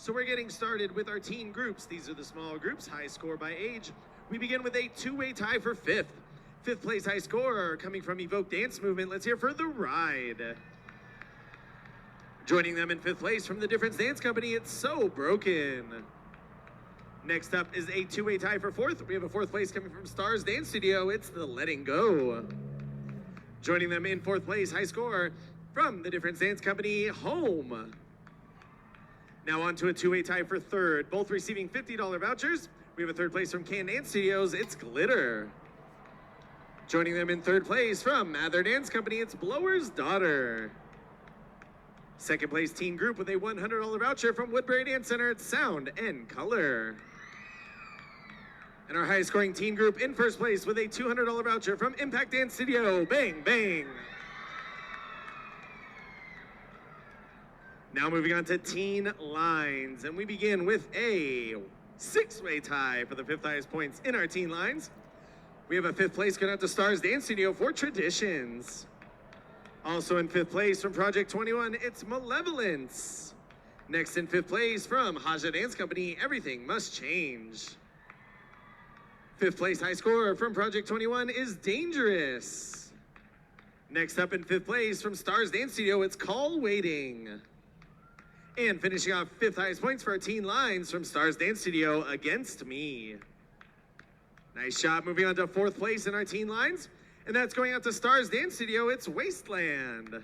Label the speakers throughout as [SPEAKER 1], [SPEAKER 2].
[SPEAKER 1] So we're getting started with our teen groups. These are the small groups, high score by age. We begin with a two-way tie for fifth. Fifth place high scorer coming from Evoke Dance Movement. Let's hear for The Ride. Joining them in fifth place from the Difference Dance Company, it's So Broken. Next up is a two-way tie for fourth. We have a fourth place coming from Stars Dance Studio. It's The Letting Go. Joining them in fourth place, high score from the Difference Dance Company, Home. Now on to a two-way tie for third, both receiving $50 vouchers. We have a third place from Candance Studios, it's Glitter. Joining them in third place from Mather Dance Company, it's Blower's Daughter. Second place teen group with a $100 voucher from Woodbury Dance Center, it's Sound and Color. And our highest scoring teen group in first place with a $200 voucher from Impact Dance Studio, Bang Bang. Now moving on to teen lines, and we begin with a six-way tie for the fifth highest points in our teen lines. We have a fifth place going out to Stars Dance Studio for Traditions. Also in fifth place from Project 21, it's Malevolence. Next in fifth place from Haja Dance Company, Everything Must Change. Fifth place high scorer from Project 21 is Dangerous. Next up in fifth place from Stars Dance Studio, it's Call Waiting. And finishing off fifth highest points for our teen lines from Stars Dance Studio, Against Me. Nice job. Moving on to fourth place in our teen lines. And that's going out to Stars Dance Studio, it's Wasteland.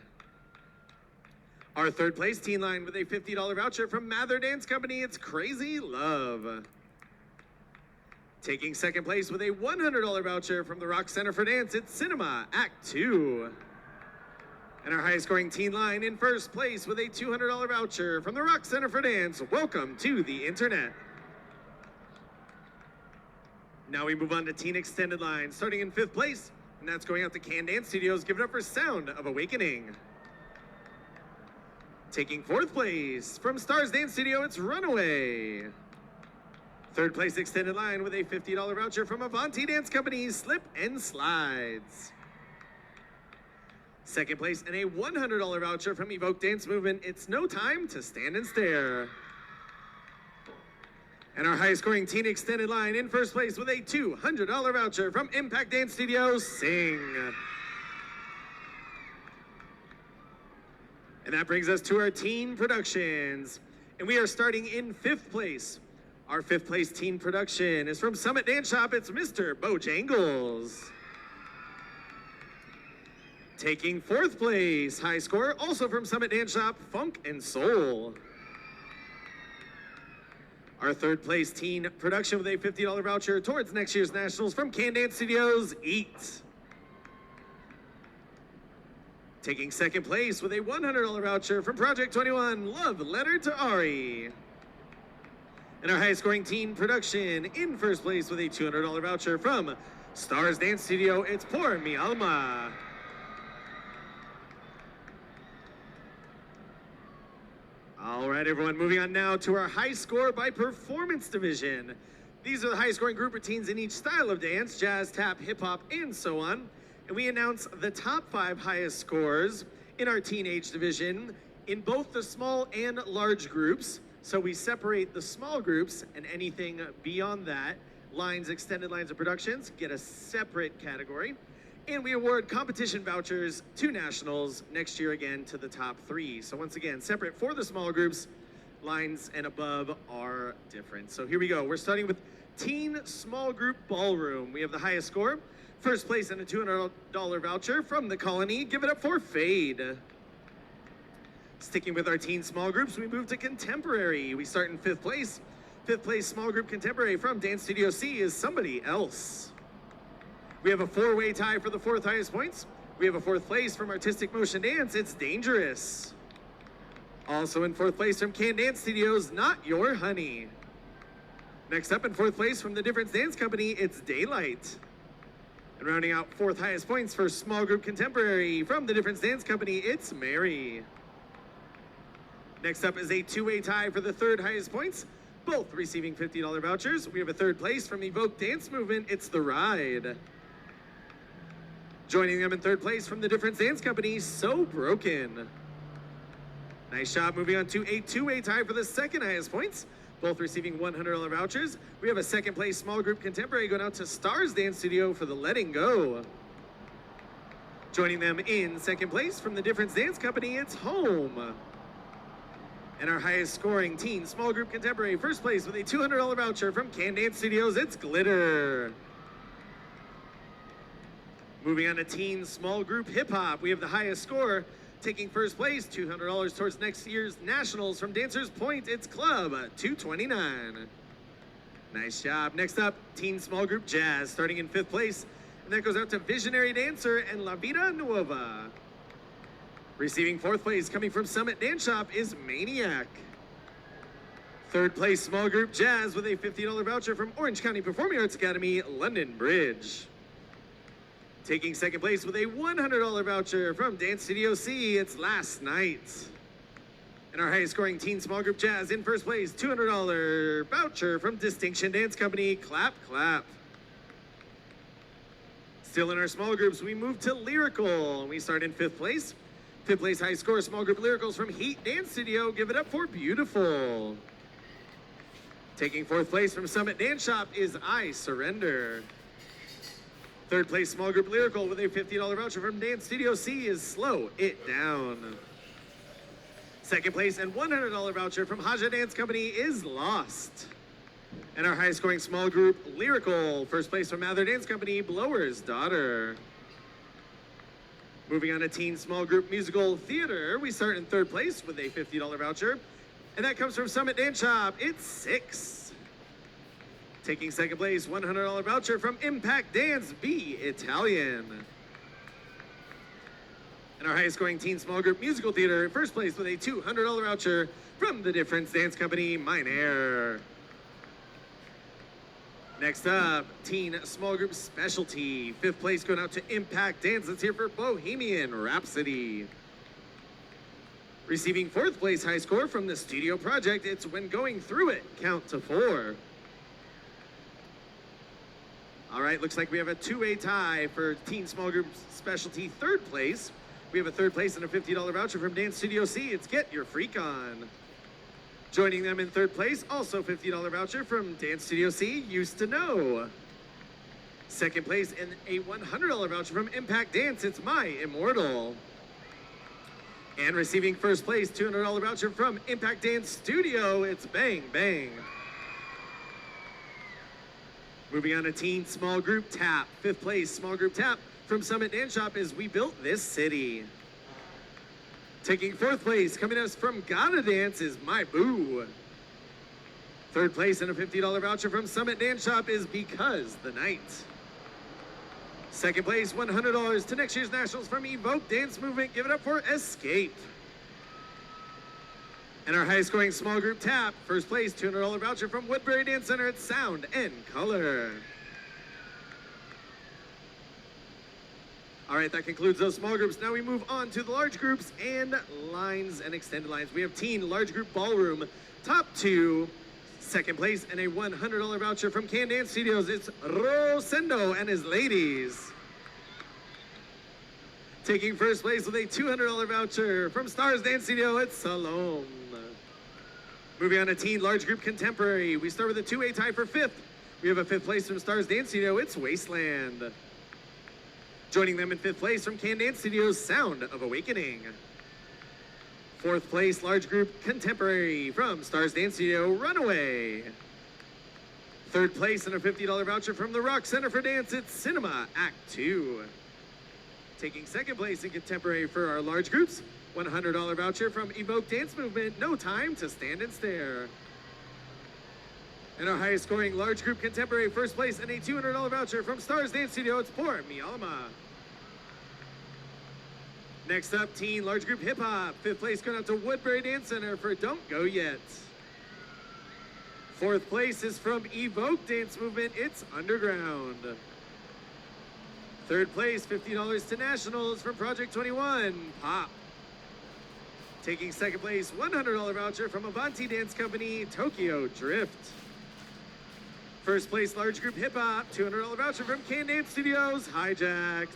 [SPEAKER 1] Our third place teen line with a $50 voucher from Mather Dance Company, it's Crazy Love. Taking second place with a $100 voucher from the Rock Center for Dance, it's Cinema Act 2. And our highest scoring teen line in first place with a $200 voucher from the Rock Center for Dance, Welcome to the Internet. Now we move on to teen extended line, starting in fifth place, and that's going out to Candance Studios. Give it up for Sound of Awakening. Taking fourth place from Stars Dance Studio, it's Runaway. Third place extended line with a $50 voucher from Avanti Dance Company, Slip and Slides. Second place and a $100 voucher from Evoke Dance Movement, it's No Time to Stand and Stare. And our highest scoring teen extended line in first place with a $200 voucher from Impact Dance Studios, Sing. And that brings us to our teen productions. And we are starting in fifth place. Our fifth place teen production is from Summit Dance Shop, it's Mr. Bojangles. Taking fourth place, high score, also from Summit Dance Shop, Funk and Soul. Our third place teen production with a $50 voucher towards next year's Nationals from Candance Studios, Eat. Taking second place with a $100 voucher from Project 21, Love Letter to Ari. And our highest scoring teen production in first place with a $200 voucher from Stars Dance Studio, it's Por Mi Alma. All right, everyone, moving on now to our high score by performance division. These are the high scoring group of teens in each style of dance, jazz, tap, hip hop, and so on. And we announce the top 5 highest scores in our teenage division in both the small and large groups. So we separate the small groups, and anything beyond that, lines, extended lines of productions, get a separate category. And we award competition vouchers to nationals next year again to the top 3. So once again, separate for the small groups, lines and above are different. So here we go. We're starting with teen small group ballroom. We have the highest score. First place and a $200 voucher from the Colony. Give it up for Fade. Sticking with our teen small groups, we move to contemporary. We start in fifth place. Fifth place small group contemporary from Dance Studio C is Somebody Else. We have a 4-way tie for the fourth highest points. We have a fourth place from Artistic Motion Dance, it's Dangerous. Also in fourth place from Candance Studios, Not Your Honey. Next up in fourth place from the Difference Dance Company, it's Daylight. And rounding out fourth highest points for small group contemporary from the Difference Dance Company, it's Mary. Next up is a 2-way tie for the third highest points, both receiving $50 vouchers. We have a third place from Evoke Dance Movement, it's The Ride. Joining them in third place from the Difference Dance Company, So Broken. Nice job. Moving on to a two-way tie for the second highest points, both receiving $100 vouchers. We have a second place small group contemporary going out to Stars Dance Studio for the Letting Go. Joining them in second place from the Difference Dance Company, it's Home. And our highest scoring teen small group contemporary, first place with a $200 voucher from Candance Studios, it's Glitter. Moving on to teen small group hip hop, we have the highest score. Taking first place, $200 towards next year's Nationals from Dancers Point, it's Club 229. Nice job. Next up, teen small group jazz, starting in fifth place. And that goes out to Visionary Dancer and La Vida Nueva. Receiving fourth place, coming from Summit Dance Shop, is Maniac. Third place, small group jazz with a $50 voucher from Orange County Performing Arts Academy, London Bridge. Taking second place with a $100 voucher from Dance Studio C, it's Last Night. And our highest scoring teen small group jazz in first place, $200 voucher from Distinction Dance Company, Clap Clap. Still in our small groups, we move to Lyrical. We start in fifth place. Fifth place high score small group Lyricals from Heat Dance Studio, give it up for Beautiful. Taking fourth place from Summit Dance Shop is I Surrender. Third place small group Lyrical with a $50 voucher from Dance Studio C is Slow It Down. Second place and $100 voucher from Haja Dance Company is Lost. And our highest scoring small group Lyrical, first place from Mather Dance Company, Blower's Daughter. Moving on to teen small group musical theater, we start in third place with a $50 voucher. And that comes from Summit Dance Shop, it's Six. Taking second place, $100 voucher from Impact Dance, Be Italian. And our highest scoring teen small group musical theater, first place with a $200 voucher from the Difference Dance Company, Mine Air. Next up, teen small group specialty. Fifth place going out to Impact Dance. Let's hear for Bohemian Rhapsody. Receiving fourth place high score from the studio project, it's When Going Through It, Count to 4. All right, looks like we have a two-way tie for teen small group specialty third place. We have a third place and a $50 voucher from Dance Studio C. It's Get Your Freak On. Joining them in third place, also $50 voucher from Dance Studio C, Used to Know. Second place and a $100 voucher from Impact Dance, it's My Immortal. And receiving first place, $200 voucher from Impact Dance Studio, it's Bang Bang. Moving on to teen small group tap. Fifth place small group tap from Summit Dance Shop is We Built This City. Taking fourth place, coming to us from Gotta Dance, is My Boo. Third place and a $50 voucher from Summit Dance Shop is Because the Night. Second place, $100 to next year's Nationals from Evoke Dance Movement. Give it up for Escape. And our highest scoring small group tap, first place, $200 voucher from Woodbury Dance Center, it's Sound and Color. All right, that concludes those small groups. Now we move on to the large groups and lines and extended lines. We have teen large group ballroom, top two, second place, and a $100 voucher from Candance Studios. It's Rosendo and his ladies. Taking first place with a $200 voucher from Stars Dance Studio, it's Salome. Moving on to teen large group contemporary. We start with a two-way tie for fifth. We have a fifth place from Stars Dance Studio, it's Wasteland. Joining them in fifth place from Candance Studios, Sound of Awakening. Fourth place, large group contemporary from Stars Dance Studio, Runaway. Third place and a $50 voucher from the Rock Center for Dance, it's Cinema Act 2. Taking second place in contemporary for our large groups, $100 voucher from Evoke Dance Movement, No Time to Stand and Stare. And our highest scoring large group contemporary first place and a $200 voucher from Stars Dance Studio, it's for Mi Alma. Next up, teen large group hip hop. Fifth place going out to Woodbury Dance Center for Don't Go Yet. Fourth place is from Evoke Dance Movement, it's Underground. Third place, $50 to Nationals from Project 21, Pop. Taking second place, $100 voucher from Avanti Dance Company, Tokyo Drift. First place, large group hip hop, $200 voucher from Candance Studios, Hijacked.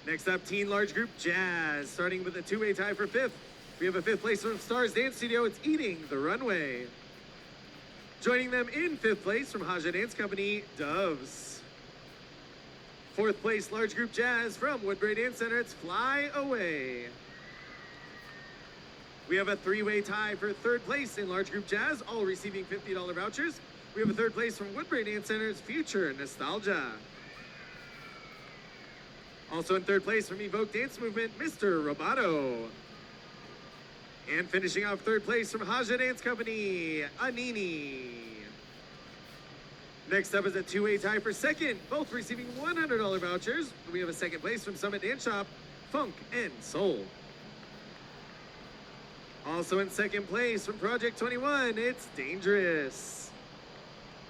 [SPEAKER 1] Next up, Teen Large Group Jazz, starting with a two-way tie for fifth. We have a fifth place from Stars Dance Studio, it's Eating the Runway. Joining them in fifth place from Haja Dance Company, Doves. Fourth place, Large Group Jazz from Woodbury Dance Center, it's Fly Away. We have a three-way tie for third place in Large Group Jazz, all receiving $50 vouchers. We have a third place from Woodbury Dance Center's Future Nostalgia. Also in third place from Evoke Dance Movement, Mr. Roboto. And finishing off third place from Haja Dance Company, Anini. Next up is a two-way tie for second, both receiving $100 vouchers. We have a second place from Summit Dance Shop, Funk and Soul. Also in second place from Project 21, it's Dangerous.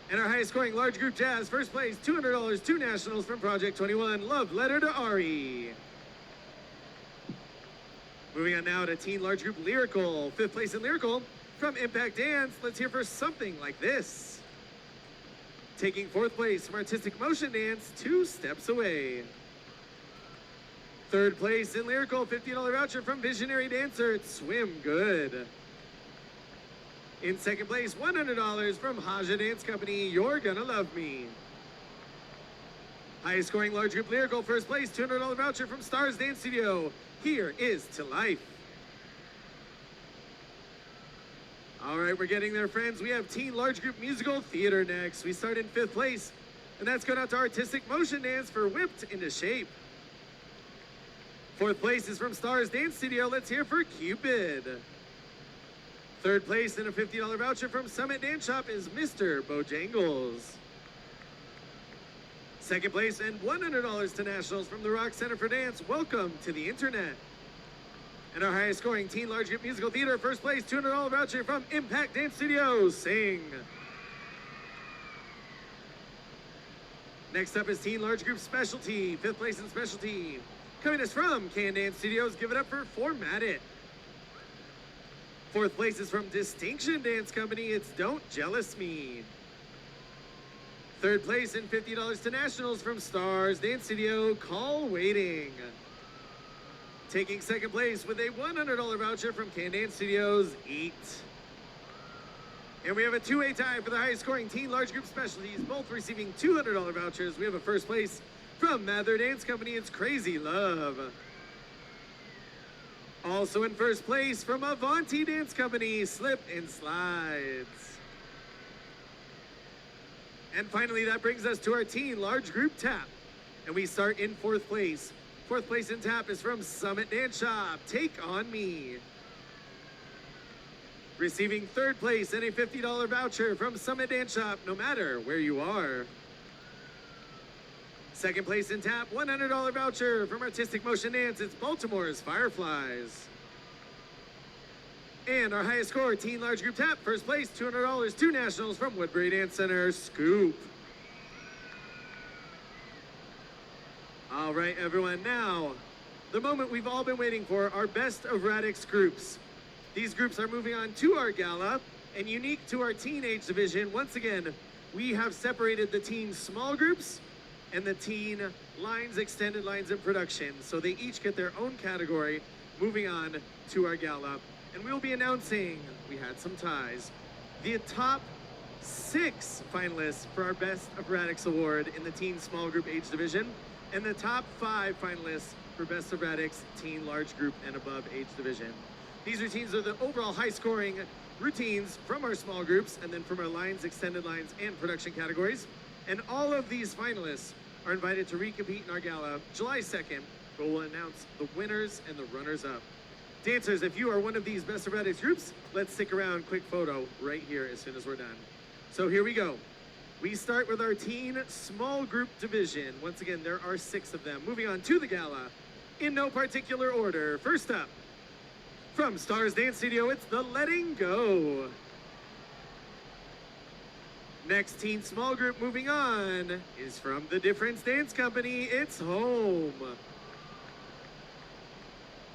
[SPEAKER 1] And our highest scoring Large Group Jazz, first place, $200, two nationals from Project 21, Love Letter to Ari. Moving on now to Teen Large Group Lyrical, fifth place in Lyrical from Impact Dance. Let's hear for Something Like This. Taking fourth place from Artistic Motion Dance, Two Steps Away. Third place in Lyrical, $50 voucher from Visionary Dancer, it's Swim Good. In second place, $100 from Haja Dance Company, You're Gonna Love Me. Highest scoring Large Group Lyrical, first place, $200 voucher from Stars Dance Studio, Here Is to Life. All right, we're getting there, friends. We have Teen Large Group Musical Theater next. We start in fifth place, and that's going out to Artistic Motion Dance for Whipped Into Shape. Fourth place is from Stars Dance Studio. Let's hear for Cupid. Third place and a $50 voucher from Summit Dance Shop is Mr. Bojangles. Second place and $100 to nationals from the Rock Center for Dance. Welcome to the Internet. And our highest scoring Teen Large Group Musical Theater, first place, $200 voucher from Impact Dance Studios, Sing. Next up is Teen Large Group Specialty, fifth place in Specialty. Coming to us from Candance Studios, give it up for Format It. Fourth place is from Distinction Dance Company, it's Don't Jealous Me. Third place and $50 to nationals from Stars Dance Studio, Call Waiting. Taking second place with a $100 voucher from Candance Studios, Eat. And we have a two-way tie for the highest scoring Teen Large Group Specialties, both receiving $200 vouchers. We have a first place from Mather Dance Company, it's Crazy Love. Also in first place from Avanti Dance Company, Slip and Slides. And finally, that brings us to our Teen Large Group Tap. And we start in fourth place. Fourth place in Tap is from Summit Dance Shop, Take On Me. Receiving third place and a $50 voucher from Summit Dance Shop, No Matter Where You Are. Second place in Tap, $100 voucher from Artistic Motion Dance, it's Baltimore's Fireflies. And our highest score, Teen Large Group Tap, first place, $200, two nationals from Woodbury Dance Center, Scoop. All right, everyone, now, the moment we've all been waiting for, our Best of Radix groups. These groups are moving on to our gala, and unique to our teenage division, once again, we have separated the teen small groups and the teen lines, extended lines, and production. So they each get their own category, moving on to our gala. And we'll be announcing, we had some ties, the top 6 finalists for our Best of Radix Award in the teen small group age division, and the top 5 finalists for Best of Radix teen large group and above age division. These routines are the overall high scoring routines from our small groups and then from our lines, extended lines, and production categories. And all of these finalists are invited to recompete in our gala July 2nd, where we'll announce the winners and the runners-up. Dancers, if you are one of these Best of Radix groups, let's stick around, quick photo right here as soon as we're done. So here we go. We start with our teen small group division. Once again, there are 6 of them. Moving on to the gala in no particular order. First up, from Stars Dance Studio, it's the Letting Go. Next teen small group moving on is from the Difference Dance Company, it's Home.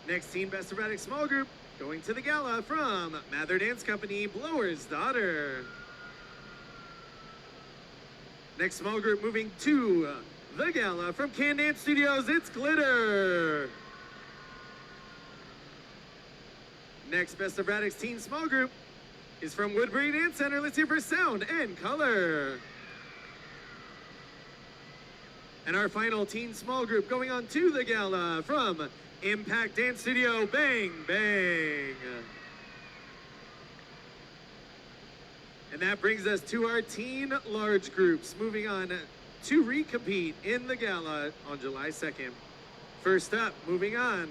[SPEAKER 1] Next teen Best of Radix small group going to the gala from Mather Dance Company, Blower's Daughter. Next small group moving to the gala from Candance Studios, it's Glitter. Next, Best of Radix Teen Small Group is from Woodbury Dance Center. Let's hear for Sound and Color. And our final teen small group going on to the gala from Impact Dance Studio, Bang Bang. And that brings us to our teen large groups, moving on to recompete in the gala on July 2nd. First up, moving on,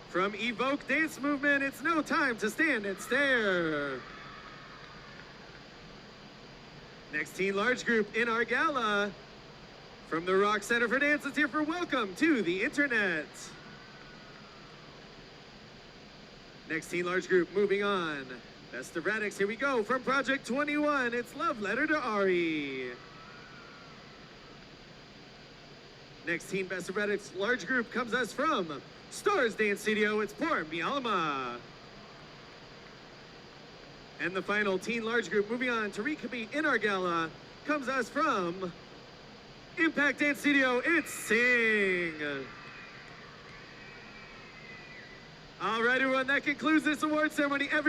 [SPEAKER 1] from Evoke Dance Movement, it's No Time to Stand and Stare. Next teen large group in our gala, from the Rock Center for Dance, let's hear for Welcome to the Internet. Next teen large group, moving on. Best of Radix, here we go. From Project 21, it's Love Letter to Ari. Next teen Best of Radix large group comes us from Stars Dance Studio, it's Poor Mi Alma. And the final teen large group moving on to recompete in our gala comes us from Impact Dance Studio, it's Sing. All right, everyone, that concludes this award ceremony.